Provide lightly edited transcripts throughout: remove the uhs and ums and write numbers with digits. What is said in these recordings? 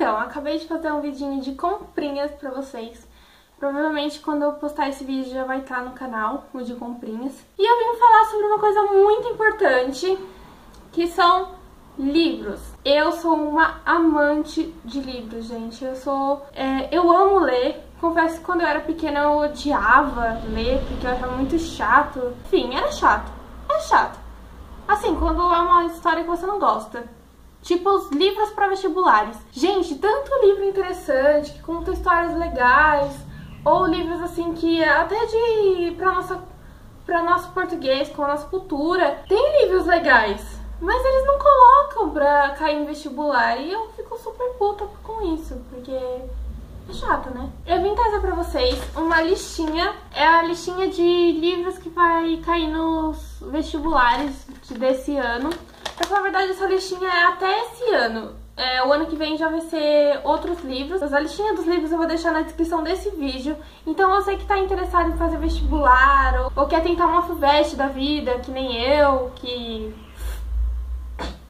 Então, acabei de fazer um vidinho de comprinhas pra vocês. Provavelmente quando eu postar esse vídeo já vai estar no canal, o de comprinhas. E eu vim falar sobre uma coisa muito importante, que são livros. Eu sou uma amante de livros, gente. Eu amo ler. Confesso que quando eu era pequena eu odiava ler, porque eu achava muito chato. Enfim, era chato. É chato. Assim, quando é uma história que você não gosta. Tipo os livros para vestibulares. Gente, tanto livro interessante, que conta histórias legais. Ou livros assim que até para nosso português, com a nossa cultura. Tem livros legais, mas eles não colocam pra cair em vestibular. E eu fico super puta com isso, porque é chato, né? Eu vim trazer pra vocês uma listinha. É a listinha de livros que vai cair nos vestibulares desse ano. Pra falar a verdade, essa listinha é até esse ano. O ano que vem já vai ser outros livros. A listinha dos livros eu vou deixar na descrição desse vídeo. Então você que tá interessado em fazer vestibular ou quer tentar uma FUVEST da vida, que nem eu,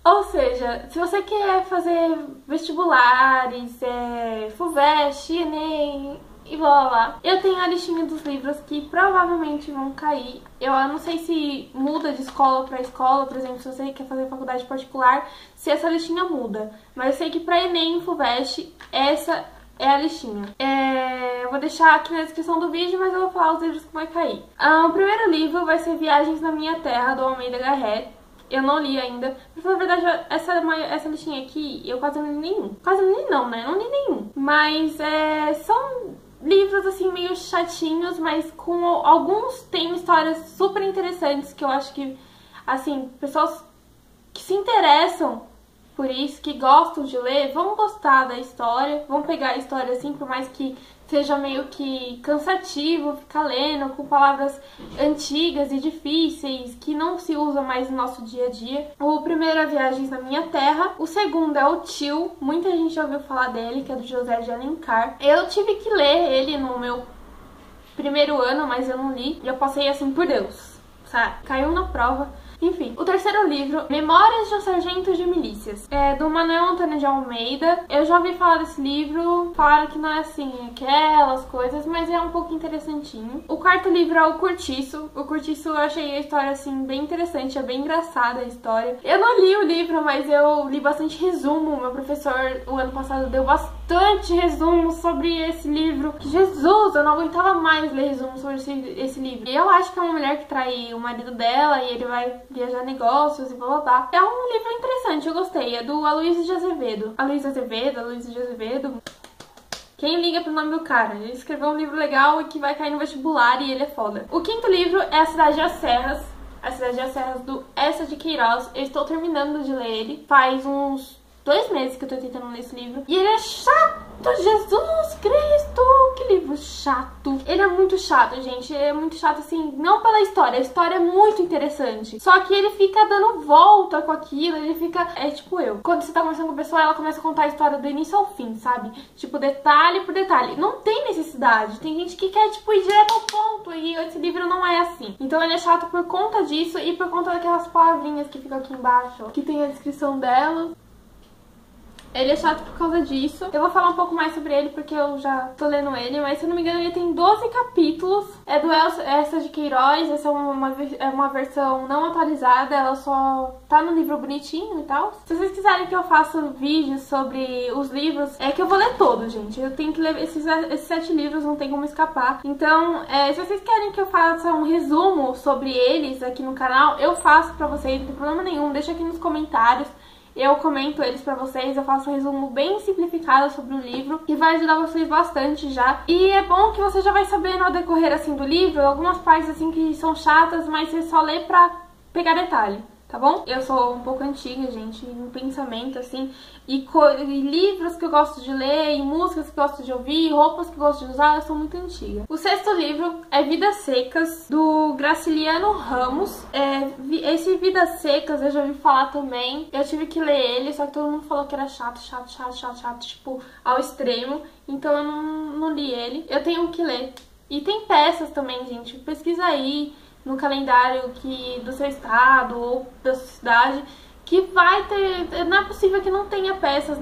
Ou seja, se você quer fazer vestibulares, FUVEST, ENEM e blá blá blá, eu tenho a listinha dos livros que provavelmente vão cair. Eu não sei se muda de escola pra escola, por exemplo, se você quer fazer faculdade particular, se essa listinha muda. Mas eu sei que pra ENEM e FUVEST, essa é a listinha. Eu vou deixar aqui na descrição do vídeo, mas eu vou falar os livros que vai cair. O primeiro livro vai ser Viagens na Minha Terra, do Almeida Garrett. Eu não li ainda. Pra falar a verdade, essa listinha aqui, eu quase não li nenhum. Quase não li não, né? Não li nenhum. Mas são livros, assim, meio chatinhos, mas com alguns têm histórias super interessantes que eu acho que, assim, pessoas que se interessam por isso, que gostam de ler, vão gostar da história, vão pegar a história, assim, por mais que seja meio que cansativo ficar lendo com palavras antigas e difíceis que não se usam mais no nosso dia a dia. O primeiro é Viagens na Minha Terra. O segundo é O Tio. Muita gente já ouviu falar dele, que é do José de Alencar. Eu tive que ler ele no meu primeiro ano, mas eu não li. E eu passei assim por Deus, sabe? Caiu na prova. Enfim, o terceiro livro, Memórias de um Sargento de Milícias, é do Manuel Antônio de Almeida. Eu já ouvi falar desse livro, falaram que não é assim, aquelas coisas, mas é um pouco interessantinho. O quarto livro é O Cortiço. O Cortiço eu achei a história, assim, bem interessante, é bem engraçada a história. Eu não li o livro, mas eu li bastante resumo. Meu professor, o ano passado, deu bastante resumo sobre esse livro. Jesus, eu não aguentava mais ler resumo sobre esse livro. E eu acho que é uma mulher que trai o marido dela e ele vai viajar negócios e blá blá blá. É um livro interessante, eu gostei. É do Aloysio de Azevedo. Aloysio de Azevedo. Quem liga pro nome do cara? Ele escreveu um livro legal e que vai cair no vestibular e ele é foda. O quinto livro é A Cidade das Serras. A Cidade das Serras, do Eça de Queiroz. Eu estou terminando de ler ele. Faz uns 2 meses que eu tô tentando ler esse livro. E ele é chato, Jesus Cristo! Que livro chato. Ele é muito chato, gente. Ele é muito chato, assim, não pela história. A história é muito interessante. Só que ele fica dando volta com aquilo. Ele fica... É tipo eu. Quando você tá conversando com a pessoa, ela começa a contar a história do início ao fim, sabe? Tipo, detalhe por detalhe. Não tem necessidade. Tem gente que quer, tipo, ir direto ao ponto. E esse livro não é assim. Então ele é chato por conta disso e por conta daquelas palavrinhas que ficam aqui embaixo, ó, que tem a descrição dela. Ele é chato por causa disso. Eu vou falar um pouco mais sobre ele porque eu já tô lendo ele, mas se eu não me engano ele tem 12 capítulos. É do Eça de Queiroz, essa é uma versão não atualizada, ela só tá no livro bonitinho e tal. Se vocês quiserem que eu faça vídeos sobre os livros, é que eu vou ler todos, gente. Eu tenho que ler esses 7 livros, não tem como escapar. Então, se vocês querem que eu faça um resumo sobre eles aqui no canal, eu faço pra vocês, não tem problema nenhum. Deixa aqui nos comentários. Eu comento eles pra vocês, eu faço um resumo bem simplificado sobre o livro, que vai ajudar vocês bastante já. E é bom que você já vai sabendo ao decorrer, assim, do livro, algumas partes, assim, que são chatas, mas você só lê pra pegar detalhe, tá bom? Eu sou um pouco antiga, gente, no pensamento, assim, e livros que eu gosto de ler, e músicas que eu gosto de ouvir, roupas que eu gosto de usar, eu sou muito antiga. O sexto livro é Vidas Secas, do Graciliano Ramos. Esse Vidas Secas eu já ouvi falar também, eu tive que ler ele, só que todo mundo falou que era chato, tipo, ao extremo, então eu não li ele. Eu tenho que ler. E tem peças também, gente, pesquisa aí no calendário do seu estado ou da sua cidade, que vai ter... Não é possível que não tenha peças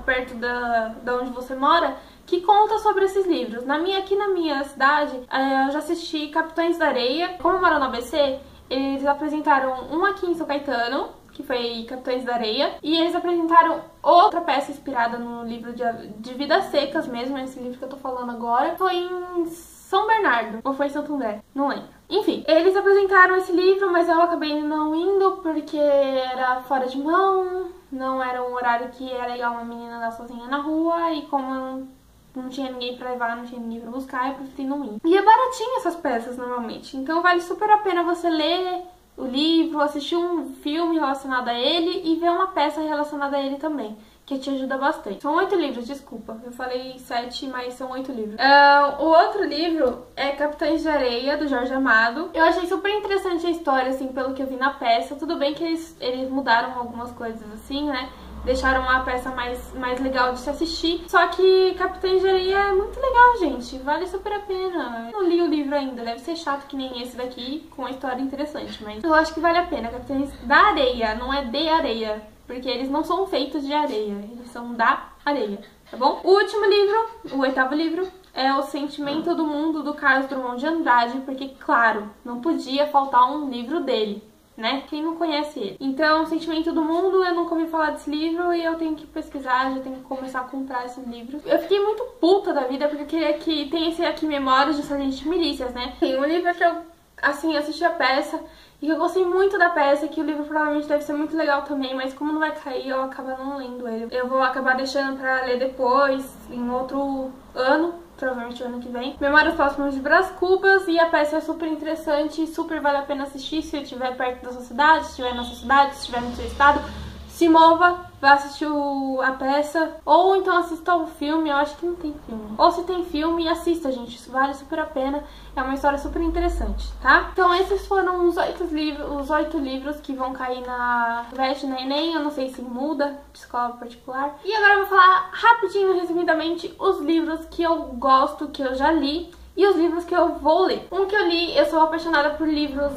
perto da onde você mora que conta sobre esses livros. Aqui na minha cidade, eu já assisti Capitães da Areia. Como eu moro no ABC, eles apresentaram um aqui em São Caetano, que foi Capitães da Areia, e eles apresentaram outra peça inspirada no livro de Vidas Secas mesmo, esse livro que eu tô falando agora. Foi em São Bernardo, ou foi em Santo André, não lembro. Enfim, eles apresentaram esse livro, mas eu acabei não indo porque era fora de mão, não era um horário que era legal uma menina andar sozinha na rua, e como não tinha ninguém pra levar, não tinha ninguém pra buscar, eu preferi não ir. E é baratinho essas peças normalmente, então vale super a pena você ler o livro, assistir um filme relacionado a ele e ver uma peça relacionada a ele também, que te ajuda bastante. São 8 livros, desculpa, eu falei 7, mas são 8 livros. O outro livro é Capitães de Areia, do Jorge Amado. Eu achei super interessante a história, assim, pelo que eu vi na peça. Tudo bem que eles mudaram algumas coisas, assim, né? Deixaram uma peça mais legal de se assistir. Só que Capitães de Areia é muito legal, gente. Vale super a pena. Eu não li o livro ainda. Deve ser chato que nem esse daqui, com uma história interessante. Mas eu acho que vale a pena. Capitães da Areia, não é de areia. Porque eles não são feitos de areia. Eles são da areia, tá bom? O último livro, o 8º livro, é O Sentimento do Mundo, do Carlos Drummond de Andrade. Porque, claro, não podia faltar um livro dele, né? Quem não conhece ele. Então, Sentimento do Mundo, eu nunca ouvi falar desse livro e eu tenho que pesquisar, já tenho que começar a comprar esses livros. Eu fiquei muito puta da vida porque eu queria que tem esse aqui, Memórias de Sargento de Milícias, né? Tem um livro que eu, assim, assisti a peça e que eu gostei muito da peça, que o livro provavelmente deve ser muito legal também, mas como não vai cair, eu acabo não lendo ele. Eu vou acabar deixando pra ler depois, em outro ano, provavelmente o ano que vem. Memórias Póstumas de Brás Cubas, e a peça é super interessante, super vale a pena assistir se estiver perto da sua cidade, se estiver na sua cidade, se estiver no seu estado. Se mova, vai assistir a peça, ou então assista o filme. Eu acho que não tem filme. Ou se tem filme, assista, gente, isso vale super a pena. É uma história super interessante, tá? Então esses foram os 8 livros que vão cair na VET, na Enem. Eu não sei se muda de escola particular. E agora eu vou falar rapidinho, resumidamente, os livros que eu gosto, que eu já li, e os livros que eu vou ler. Um que eu li, eu sou apaixonada por livros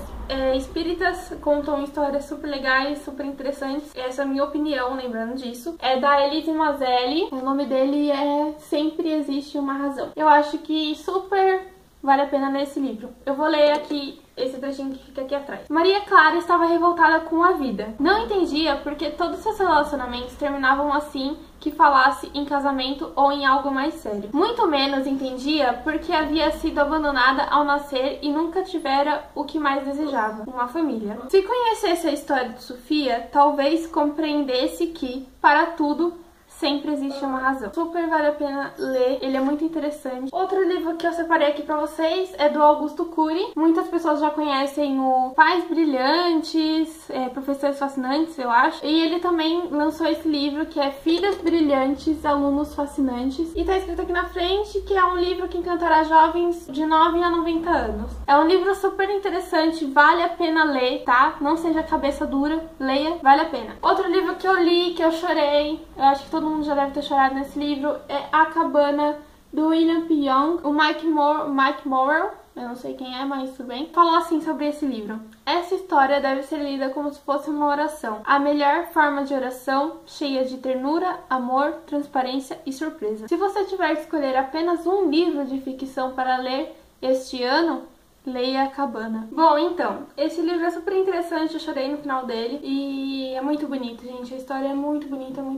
espíritas, contam histórias super legais, super interessantes. Essa é a minha opinião, lembrando disso. É da Elise Mazelli. O nome dele é Sempre Existe Uma Razão. Eu acho que super vale a pena ler esse livro. Eu vou ler aqui esse trechinho que fica aqui atrás. Maria Clara estava revoltada com a vida. Não entendia porque todos seus relacionamentos terminavam assim que falasse em casamento ou em algo mais sério. Muito menos entendia porque havia sido abandonada ao nascer e nunca tivera o que mais desejava, uma família. Se conhecesse a história de Sofia, talvez compreendesse que, para tudo, sempre existe uma razão. Super vale a pena ler, ele é muito interessante. Outro livro que eu separei aqui pra vocês é do Augusto Cury. Muitas pessoas já conhecem o Pais Brilhantes, Professores Fascinantes, eu acho. E ele também lançou esse livro que é Filhos Brilhantes, Alunos Fascinantes. E tá escrito aqui na frente que é um livro que encantará jovens de 9 a 90 anos. É um livro super interessante, vale a pena ler, tá? Não seja cabeça dura, leia, vale a pena. Outro livro que eu li, que eu chorei, eu acho que todo mundo já deve ter chorado nesse livro, é A Cabana, do William P. Young. O Mike Morrell, eu não sei quem é, mas tudo bem, falou assim sobre esse livro: essa história deve ser lida como se fosse uma oração. A melhor forma de oração, cheia de ternura, amor, transparência e surpresa. Se você tiver que escolher apenas um livro de ficção para ler este ano, leia A Cabana. Bom, então, esse livro é super interessante, eu chorei no final dele e é muito bonito, gente. A história é muito bonita mesmo.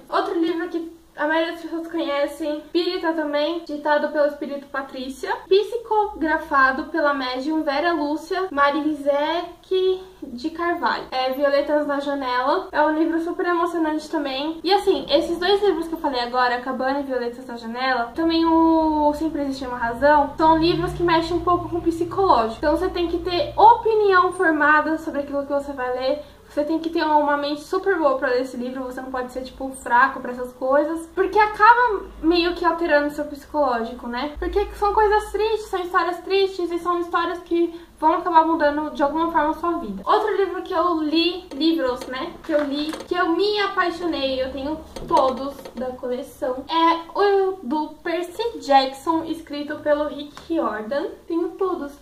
Outro livro que a maioria das pessoas conhecem, Espírita também, ditado pelo Espírito Patrícia, psicografado pela médium Vera Lúcia Marizek de Carvalho. É Violetas na Janela. É um livro super emocionante também. E assim, esses dois livros que eu falei agora, A Cabana e Violetas na Janela, também o Sempre Existe Uma Razão, são livros que mexem um pouco com o psicológico. Então você tem que ter opinião formada sobre aquilo que você vai ler. Você tem que ter uma mente super boa pra ler esse livro, você não pode ser, tipo, fraco pra essas coisas, porque acaba meio que alterando o seu psicológico, né? Porque são coisas tristes, são histórias tristes e são histórias que vão acabar mudando de alguma forma a sua vida. Outro livro que eu li, livros, né, que eu li, que eu me apaixonei, eu tenho todos da coleção, é o do Percy Jackson, escrito pelo Rick Riordan. Tenho todos,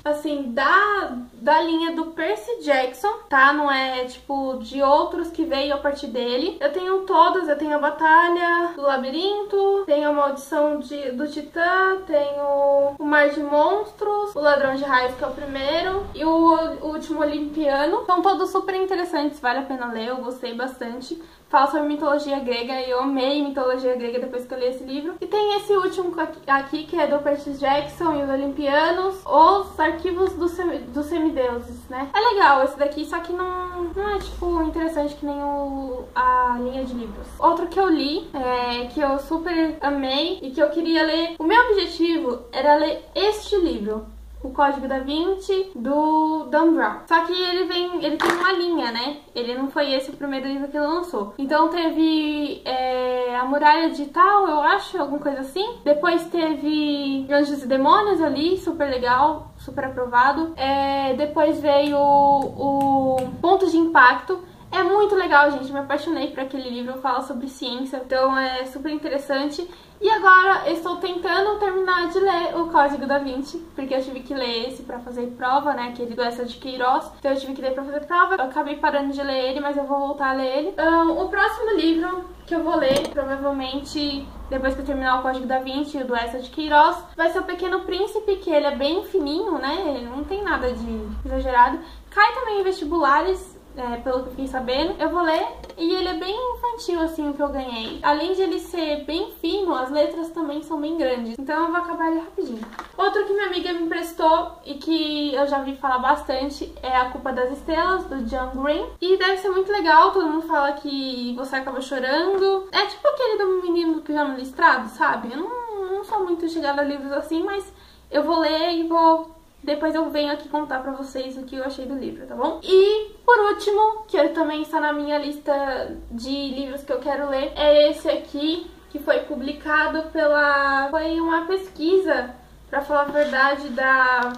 assim, da linha do Percy Jackson, tá? Não é, tipo, de outros que veio a partir dele. Eu tenho todos, eu tenho a Batalha do Labirinto, tenho a Maldição do Titã, tenho o Mar de Monstros, o Ladrão de Raios, que é o primeiro, e o Último Olimpiano. São todos super interessantes, vale a pena ler, eu gostei bastante. Fala sobre mitologia grega e eu amei mitologia grega depois que eu li esse livro. E tem esse último aqui, que é do Percy Jackson e os Olimpianos, Os Arquivos dos Semideuses, né? É legal esse daqui, só que não é, tipo, interessante que nem a linha de livros. Outro que eu li, que eu super amei e que eu queria ler, o meu objetivo era ler este livro, O Código da Vinci, do Dan Brown. Só que ele tem uma linha, né? Ele não foi esse o primeiro livro que ele lançou. Então teve A Muralha Digital, eu acho, alguma coisa assim. Depois teve Anjos e Demônios ali, super legal, super aprovado. Depois veio o Ponto de Impacto. É muito legal, gente, me apaixonei por aquele livro, fala sobre ciência, então é super interessante. E agora eu estou tentando terminar de ler o Código da Vinci, porque eu tive que ler esse pra fazer prova, né, aquele do Essa de Queiroz, então eu tive que ler pra fazer prova. Eu acabei parando de ler ele, mas eu vou voltar a ler ele. O próximo livro que eu vou ler, provavelmente depois que eu terminar o Código da Vinci e o do Essa de Queiroz, vai ser o Pequeno Príncipe, que ele é bem fininho, né, ele não tem nada de exagerado. Cai também em vestibulares, pelo que eu fiquei sabendo. Eu vou ler e ele é bem infantil, assim, o que eu ganhei. Além de ele ser bem fino, as letras também são bem grandes. Então eu vou acabar ele rapidinho. Outro que minha amiga me emprestou e que eu já vi falar bastante é A Culpa das Estrelas, do John Green. E deve ser muito legal, todo mundo fala que você acaba chorando. É tipo aquele do Menino do Pijama Listrado, sabe? Eu não sou muito chegada a livros assim, mas eu vou ler e depois eu venho aqui contar pra vocês o que eu achei do livro, tá bom? E, por último, que também está na minha lista de livros que eu quero ler, é esse aqui, que foi publicado foi uma pesquisa, pra falar a verdade, da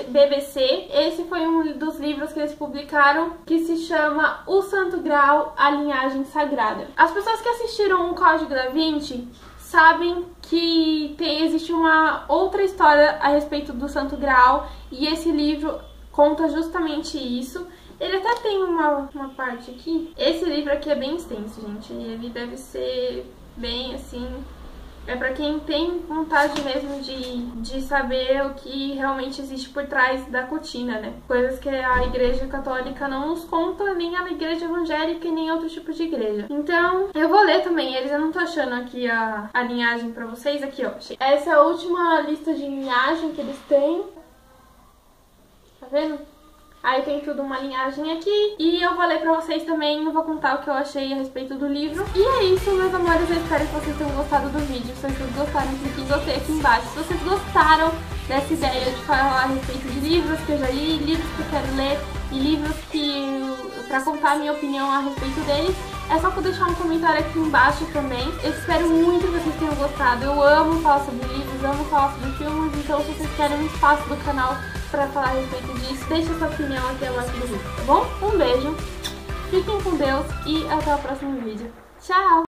BBC. Esse foi um dos livros que eles publicaram, que se chama O Santo Graal, a Linhagem Sagrada. As pessoas que assistiram o Código da Vinci sabem que existe uma outra história a respeito do Santo Graal, e esse livro conta justamente isso. Ele até tem uma parte aqui. Esse livro aqui é bem extenso, gente. Ele deve ser bem, assim, é pra quem tem vontade mesmo de saber o que realmente existe por trás da cortina, né? Coisas que a Igreja Católica não nos conta, nem a Igreja Evangélica e nem outro tipo de igreja. Então, eu vou ler também eles. Eu não tô achando aqui a linhagem pra vocês. Aqui, ó. Essa é a última lista de linhagem que eles têm. Tá vendo? Aí tem tudo uma linhagem aqui. E eu vou ler pra vocês também, eu vou contar o que eu achei a respeito do livro. E é isso, meus amores, eu espero que vocês tenham gostado do vídeo. Se vocês gostaram, clique em gostei aqui embaixo. Se vocês gostaram dessa ideia de falar a respeito de livros que eu já li, livros que eu quero ler e livros pra contar a minha opinião a respeito deles, é só deixar um comentário aqui embaixo também. Eu espero muito que vocês tenham gostado. Eu amo falar sobre livros, amo falar sobre filmes, então se vocês querem um espaço do canal pra falar a respeito disso, deixa sua opinião aqui abaixo do vídeo, tá bom? Um beijo, fiquem com Deus e até o próximo vídeo. Tchau!